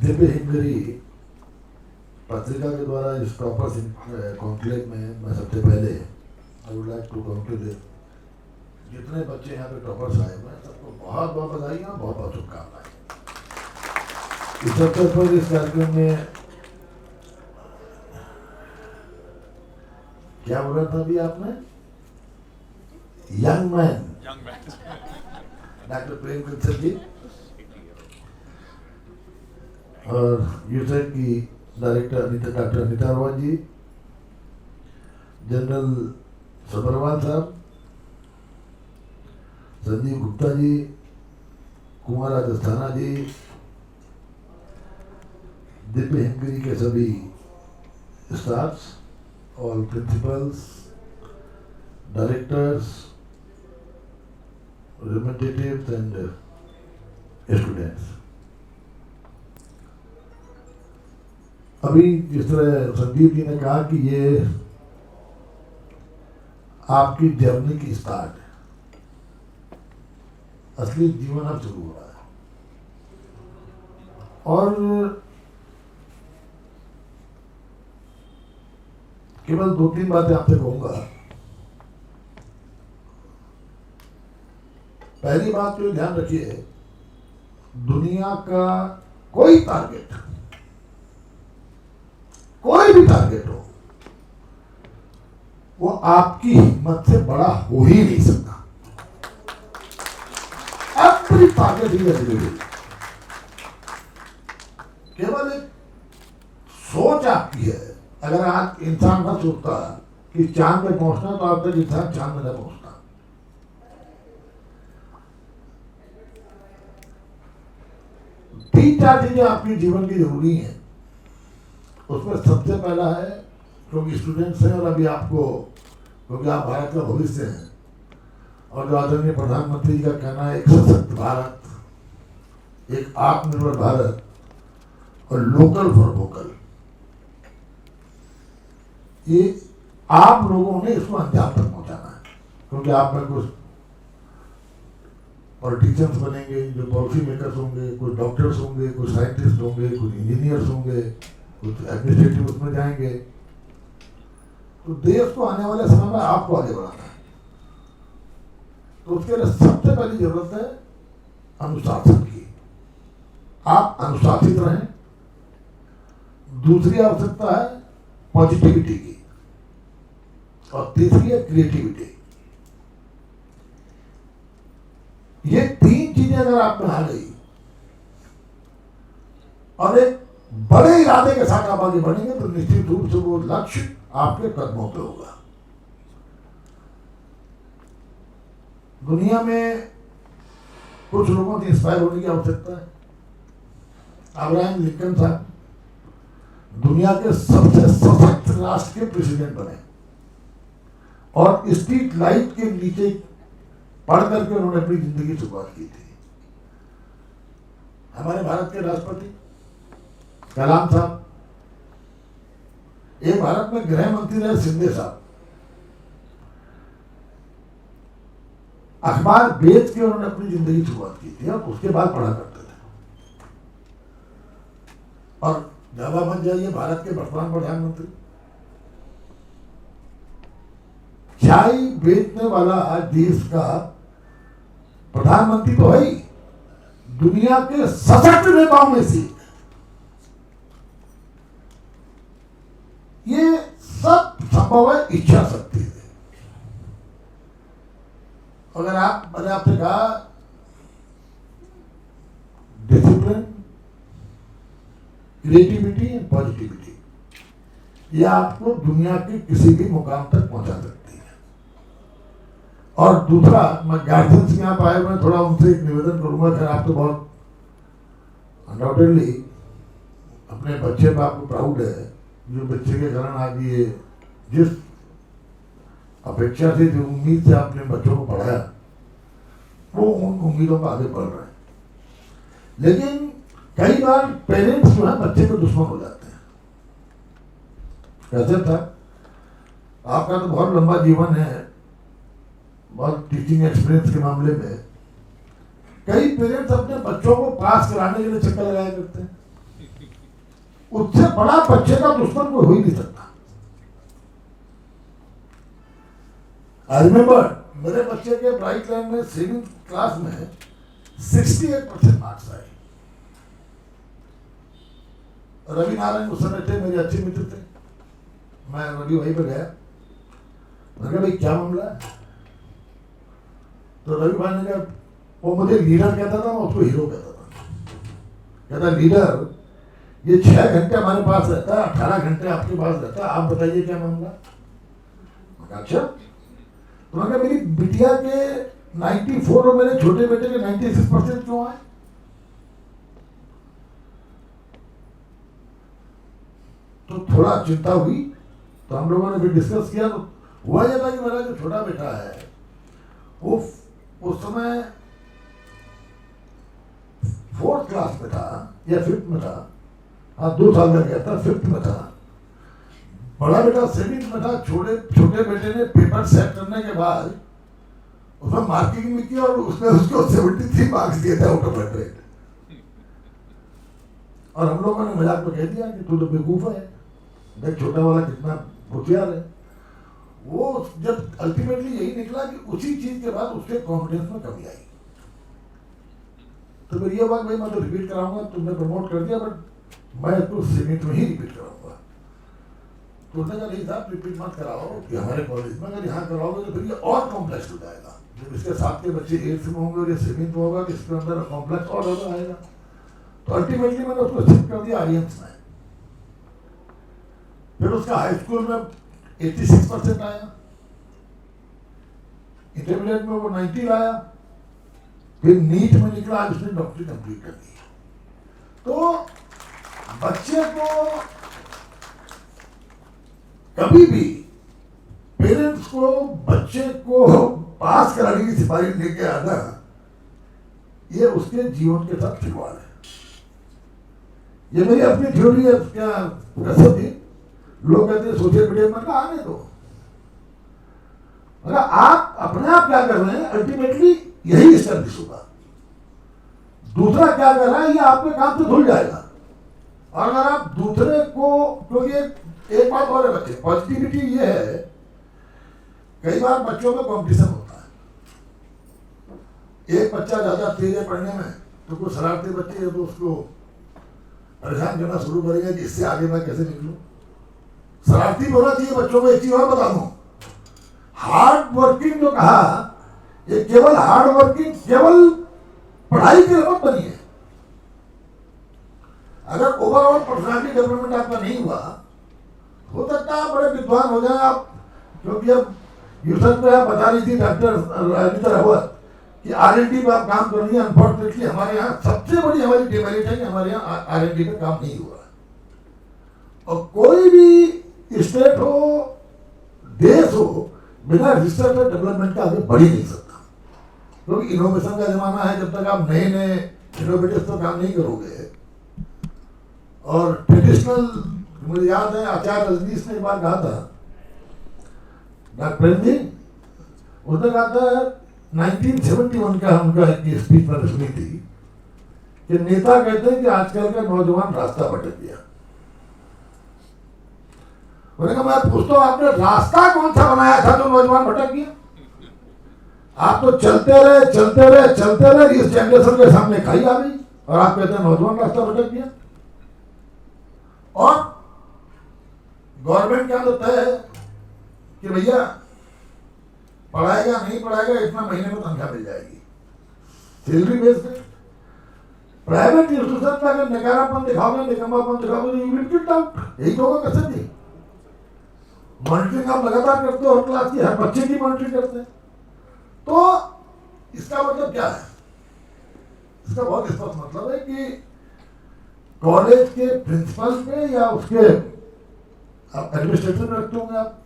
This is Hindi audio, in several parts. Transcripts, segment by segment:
दिव्य हिमगिरी पत्रिका के द्वारा इस टॉपर्स कॉन्क्लेव में मैं सबसे पहले I would like to conclude जितने बच्चे यहाँ पे टॉपर्स आए हुए हैं सबको बहुत बहुत बधाइयाँ, बहुत बहुत शुभकामनाएं। इस अवसर पर इस कार्यक्रम में क्या बोला था अभी आपने? यंग मैन डॉक्टर प्रेम कल्सर जी और यूसेफ की डायरेक्टर डॉक्टर अनिता अरोड़ा जी, जनरल सबरवाल साहब, संजीव गुप्ता जी, कुमार राजस्थाना जी, दिव्य हिमगिरी के सभी staffs, all principles, directors, representatives and students. अभी जिस तरह संदीप जी ने कहा कि ये आपकी जर्नी की स्टार्ट है, असली जीवन अब शुरू हो रहा है। और केवल 2-3 बातें आपसे कहूंगा। पहली बात तो ध्यान रखिए, दुनिया का कोई टारगेट, कोई भी टारगेट हो, वो आपकी हिम्मत से बड़ा हो ही नहीं सकता। अपनी ताकत ही है, केवल एक सोच आपकी है। अगर आज इंसान न सोचता कि चांद पे पहुंचना, तो अब तक इंसान चांद में न पहुंचता। 3-4 चीजें आपके जीवन की जरूरी हैं। उसमें सबसे पहला है, क्योंकि स्टूडेंट्स हैं और अभी आपको, क्योंकि आप भारत का भविष्य हैं और जो आदरणीय प्रधानमंत्री जी का कहना है एक सशक्त भारत, एक आत्मनिर्भर भारत और लोकल फॉर वोकल, ये आप लोगों ने इसको अंजाम तक पहुंचाना है। क्योंकि आप में कुछ पॉलिटिशियंस बनेंगे, जो पॉलिसी मेकर्स होंगे, कुछ डॉक्टर्स होंगे, कुछ साइंटिस्ट होंगे, कुछ इंजीनियर्स होंगे, कुछ एडमिनिस्ट्रेटिव उसमें जाएंगे। तो देश को आने वाले समय में आपको आगे बढ़ाना है। तो उसके लिए सबसे पहली जरूरत है अनुशासन की। आप अनुशासित रहें। दूसरी आवश्यकता है पॉजिटिविटी की, और तीसरी है क्रिएटिविटी। ये 3 चीजें अगर आप में आ गई और एक बड़े इरादे के साथ आप आगे बढ़ेंगे, तो निश्चित रूप से वो लक्ष्य आपके कदमों पे होगा। दुनिया में कुछ लोगों से इंस्पायर होने की आवश्यकता है। अब्राहम लिंकन साहब दुनिया के सबसे सशक्त राष्ट्र के प्रेसिडेंट बने और स्ट्रीट लाइट के नीचे पढ़ करके उन्होंने अपनी जिंदगी की शुरुआत की थी। हमारे भारत के राष्ट्रपति कलाम साहब, एक भारत में गृह मंत्री रहे शिंदे साहब, अखबार बेच के उन्होंने अपनी जिंदगी की शुरुआत की थी और उसके बाद पढ़ा करते थे। और जब आप बन जाइए भारत के वर्तमान प्रधानमंत्री, चाय बेचने वाला आज देश का प्रधानमंत्री तो है ही, दुनिया के सशक्त नेताओं में से। ये सब संभव है इच्छा शक्ति से। अगर मैंने आपसे कहा डिसिप्लिन, क्रिएटिविटी एंड पॉजिटिविटी, ये आपको दुनिया के किसी भी मुकाम तक पहुंचा सकती है। और दूसरा, मैं गार्जियंस यहाँ पाए हुए थोड़ा उनसे एक निवेदन करूंगा कि आप तो बहुत अनडाउटेडली अपने बच्चे पर आपको प्राउड है, जो बच्चे के कारण आज ये जिस अपेक्षा से, जो उम्मीद से आपने बच्चों को पढ़ाया, वो उन उम्मीदों पर आगे बढ़ रहे हैं। लेकिन कई बार पेरेंट्स जो है बच्चे के दुश्मन हो जाते हैं। कैसे था? आपका तो बहुत लंबा जीवन है, बहुत टीचिंग एक्सपीरियंस के मामले में। कई पेरेंट्स अपने बच्चों को पास कराने के लिए चक्कर लगाया करते हैं। उससे बड़ा बच्चे का दुश्मन कोई हो ही नहीं सकता। आई रिमेंबर मेरे बच्चे के ब्राइट लाइन में 7th क्लास में 68% मार्क्स आए। रवि नारायण उस समय थे, मेरे अच्छे मित्र थे। मैं रवि वहीं पर गया, मैंने कहा भाई क्या मामला है? तो रवि भाई ने कहा, वो मुझे लीडर कहता था, मैं उसको हीरो कहता था। कहता लीडर ये 6 घंटे हमारे पास रहता है, 18 घंटे आपके पास रहता है, आप बताइए क्या मामला? अच्छा, तो मैंने मेरी बिटिया के 94 और मेरे छोटे बेटे के 96% क्यों आए? तो थोड़ा चिंता हुई, तो हम लोगों ने भी डिस्कस किया। तो हुआ यह था कि मेरा जो छोटा बेटा है वो उस समय 4th क्लास में था या 5th में था, हाँ 2 साल का गया था, 5th में था। बड़ा बेटा 7th में था। छोटे बेटे ने पेपर सेट करने के बाद उसमें मार्किंग भी की और उसने उसको 73 मार्क्स दिए थे आउट ऑफ 100। और हम लोगों ने मजाक में कह दिया कि तू तो बेवकूफ है, देख छोटा वाला कितना होशियार है। वो जब अल्टीमेटली यही निकला कि उसी चीज के बाद उसके कॉन्फिडेंस में कमी आई। तो फिर ये बात भाई मैं तो रिपीट कराऊंगा, तुमने प्रमोट कर दिया बट मैं तो सीमित में ही रिपीट कराऊंगा। तो उसने कहा नहीं साहब रिपीट मत कराओ कि हमारे कॉलेज में, अगर यहाँ कराओगे तो फिर ये और कॉम्प्लेक्स हो जाएगा। जब इसके साथ के बच्चे 8th में होंगे और ये 7th में होगा तो इसके अंदर कॉम्प्लेक्स और ज़्यादा आएगा। तो अल्टीमेटली मैंने उसको शिफ्ट कर दिया आर्यंस में। फिर उसका हाई स्कूल में 86% आया, इंटरमीडिएट में वो 90 लाया, फिर नीट में निकला, आज उसने डॉक्टरी कंप्लीट कर दी। तो बच्चे को कभी भी पेरेंट्स को बच्चे को पास कराने की सिफारिश लेके आना, ये उसके जीवन के साथ खिलवाड़ है। ये मेरी अपनी थ्योरी है, क्या कसम थी। लोग कहते हैं सोशल मीडिया में आने दो, अगर आप अपने आप क्या कर रहे हैं अल्टीमेटली यही एस्टेब्लिश होगा। दूसरा क्या कर रहा है ये आपके काम से धुल जाएगा। और अगर आप दूसरे को, क्योंकि एक बात और है बच्चे, पॉजिटिविटी ये है, कई बार बच्चों में कंपटीशन होता है। एक बच्चा ज्यादा तेज है पढ़ने में तो कुछ शरारती बच्चे हैं तो उसको परेशान करना शुरू करेंगे कि इससे आगे मैं कैसे निकलूं। शरारती होना चाहिए बच्चों को। एक चीज और बता दूं, हार्ड वर्किंग जो कहा, ये केवल हार्ड वर्किंग केवल पढ़ाई के लिए मत बनिए। अगर ओवरऑल पर्सनालिटी डेवलपमेंट आपका नहीं हुआ, हो सकता है बड़े विद्वान हो जाए आप। क्योंकि अब यूसफ में आप बता रही थी डॉक्टर राजिता रावत कि R&D में आप काम कर रही है। अनफॉर्चुनेटली हमारे यहाँ सबसे बड़ी हमारी डिमेरिट है कि हमारे यहाँ R&D में काम नहीं हुआ। और कोई भी स्टेट हो, देश हो, बिना रिसर्च और डेवलपमेंट का आगे बढ़ ही नहीं सकता। क्योंकि इनोवेशन का जमाना है, जब तक आप नए नए इनोवेटिव पर काम नहीं करोगे। और ट्रेडिशनल, मुझे याद है आचार्य रजनीश ने एक बार कहा था, डॉक्टर प्रेम जी, उसने कहा था 1971 का उनका एक स्पीच मैंने सुनी थी कि नेता कहते हैं कि आजकल का नौजवान रास्ता भटक गया। मैंने कहा मैं पूछता हूं आपने रास्ता कौन सा बनाया था जो नौजवान भटक गया? आप तो चलते रहे इस जनरेशन के सामने खाई आ गई और आप कहते हैं नौजवान रास्ता भटक गया। और गवर्नमेंट क्या होता है कि भैया पढ़ाएगा नहीं पढ़ाएगा इतना महीने में तनख्वाह मिल जाएगी, सैलरी बेस पे। प्राइवेट इंस्टीट्यूशन में अगर नकारापन दिखाओगे, निकम्मापन दिखाओगे तो यू विल गेट आउट। यही तो होगा कसम जी। मॉनिटरिंग आप लगातार करते हो, हर क्लास की हर बच्चे की मॉनिटरिंग करते हैं। तो इसका मतलब क्या है? इसका बहुत स्पष्ट मतलब है कि कॉलेज के प्रिंसिपल पे या उसके एडमिनिस्ट्रेटर में रखते होंगे आप,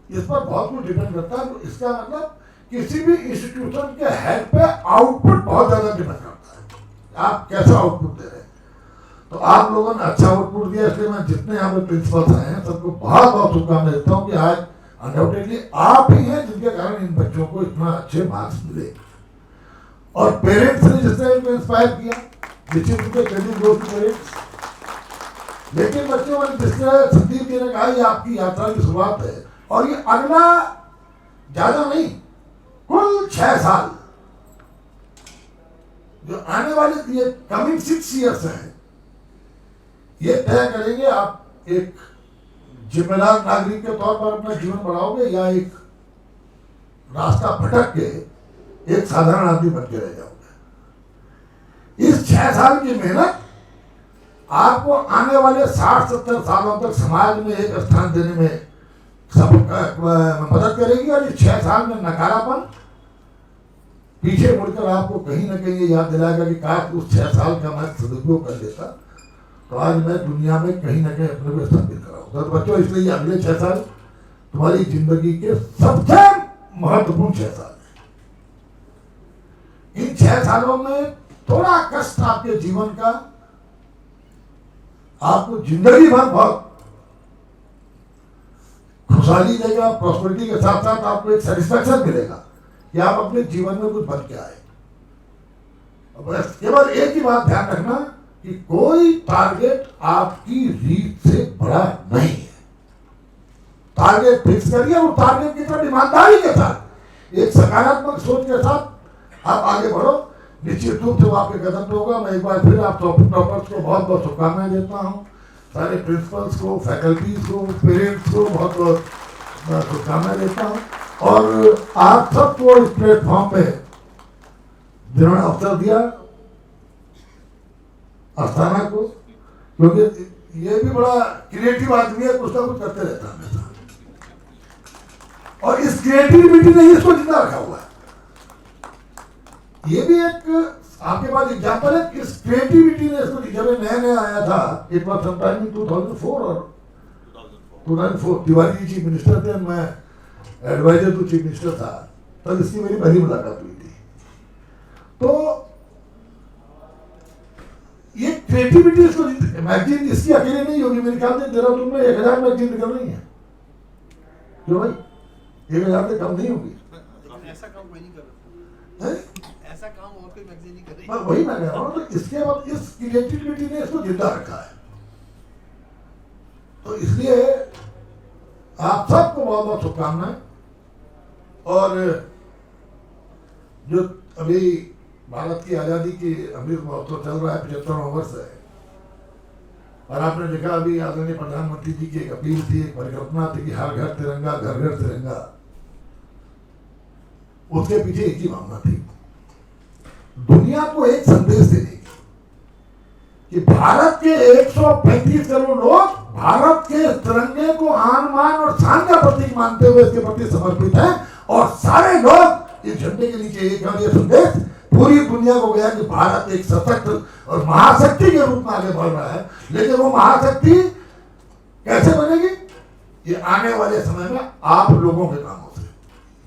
इस पर बहुत कुछ डिपेंड करता है। तो इसका मतलब किसी भी इंस्टीट्यूशन के हेड पे आउटपुट बहुत ज्यादा डिपेंड करता है, आप कैसा आउटपुट दे रहे हैं। तो आप लोगों ने अच्छा आउटपुट दिया, इसलिए मैं जितने यहाँ पे प्रिंसिपल्स हैं सबको बहुत बहुत शुभकामनाएं देता हूँ कि आज अनडाउटेडली आप ही हैं जिनके कारण इन बच्चों को इतना अच्छे मार्क्स मिले। और पेरेंट्स ने जिस तरह इनको इंस्पायर किया, निश्चित रूप से क्रेडिट गोज़ टू पेरेंट्स। लेकिन बच्चों में जिसने संदीप जी ने कहा ये आपकी यात्रा की शुरुआत है और ये अगला ज्यादा नहीं, कुल 6 साल जो आने वाले ये कमिंग 6 इयर्स हैं, ये तय करेंगे आप एक जिम्मेदार नागरिक के तौर पर अपना जीवन बढ़ाओगे या एक रास्ता भटक के एक साधारण आदमी बन के रह जाओगे। इस 6 साल की मेहनत आपको आने वाले 60-70 सालों तक समाज में एक स्थान देने में सब मदद करेगी और इस 6 साल में नकारापन पीछे मुड़कर आपको कहीं ना कहीं ये याद दिलाएगा कि काश उस 6 साल का मैं सदुपयोग कर लेता तो आज मैं दुनिया में कहीं ना कहीं अपने को स्थापित कराऊंगा। तो बच्चों, इसलिए अगले 6 साल तुम्हारी जिंदगी के सबसे महत्वपूर्ण 6 साल है। इन 6 सालों में थोड़ा कष्ट आपके जीवन का आपको जिंदगी भर बहुत खुशहाली देगा, प्रॉस्पेरिटी के साथ साथ आपको एक सेटिस्फैक्शन मिलेगा कि आप अपने जीवन में कुछ बन के आए। बस केवल एक ही बात ध्यान रखना कि कोई टारगेट आपकी रीत से बड़ा नहीं है। टारगेट फिक्स करिए और टारगेट की तरफ ईमानदारी के साथ एक सकारात्मक सोच के साथ आप आगे बढ़ो। निश्चित रूप से वो आपके कदम पे होगा। मैं एक बार फिर आप टॉपर्स को बहुत बहुत शुभकामनाएं देता हूँ, सारे प्रिंसिपल्स को, फैकल्टीज को, पेरेंट्स को बहुत बहुत शुभकामनाएं देता हूँ और आप सबको इस प्लेटफॉर्म पे जिन्होंने अवसर दिया, अस्थाना को, क्योंकि ये भी बड़ा क्रिएटिव आदमी है, कुछ ना कुछ करते रहता है हमेशा और इस क्रिएटिविटी ने इसको जिंदा रखा हुआ है। ये भी एक आपके पास एग्जांपल है, इस क्रिएटिविटी ने इसको, जब नया नया आया था, इट वाज समटाइम इन 2004 और 2004 तिवारी जी चीफ मिनिस्टर थे, मैं एडवाइजर टू चीफ मिनिस्टर था, तब इसकी मेरी पहली मुलाकात हुई थी। तो ये क्रिएटिविटी इसको मैगजीन इसकी अकेले नहीं होगी, मेरे ख्याल से देहरादून में 1000 मैगजीन निकल रही है, क्यों भाई 1000 से कम नहीं होगी। ऐसा काम कोई नहीं कर रहा है, ऐसा काम और कोई मैगजीन नहीं कर रही। मैं वही मैं कह रहा हूँ, तो इसके बाद इस क्रिएटिविटी ने इसको जिंदा रखा है। तो इसलिए आप सबको बहुत बहुत शुभकामनाएं। और जो अभी भारत की आज़ादी की अमृत महोत्सव चल रहा है, 75वां वर्ष है, और आपने देखा अभी आदरणीय प्रधानमंत्री जी की एक अपील थी, एक परिकल्पना थी कि हर घर तिरंगा, घर घर तिरंगा। उसके पीछे एक ही भावना थी, दुनिया को एक संदेश देने की कि भारत के 135 करोड़ लोग भारत के तिरंगे को आन मान और शान का प्रतीक मानते हुए इसके प्रति समर्पित हैं और सारे लोग इस झंडे के नीचे एक और ये संदेश पूरी दुनिया को गया कि भारत एक सशक्त और महाशक्ति के रूप में आगे बढ़ रहा है। लेकिन वो महाशक्ति कैसे बनेगी? ये आने वाले समय में आप लोगों के कामों से।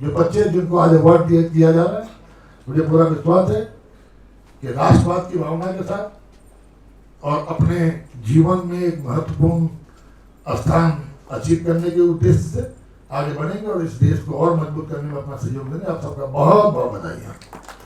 जो बच्चे जिनको आज अवार्ड दिया जा रहा है, मुझे पूरा विश्वास है कि राष्ट्रवाद की भावना के साथ और अपने जीवन में एक महत्वपूर्ण स्थान अचीव करने के उद्देश्य से आगे बढ़ेंगे और इस देश को और मजबूत करने में अपना सहयोग देंगे। आप सबका बहुत बहुत बधाई।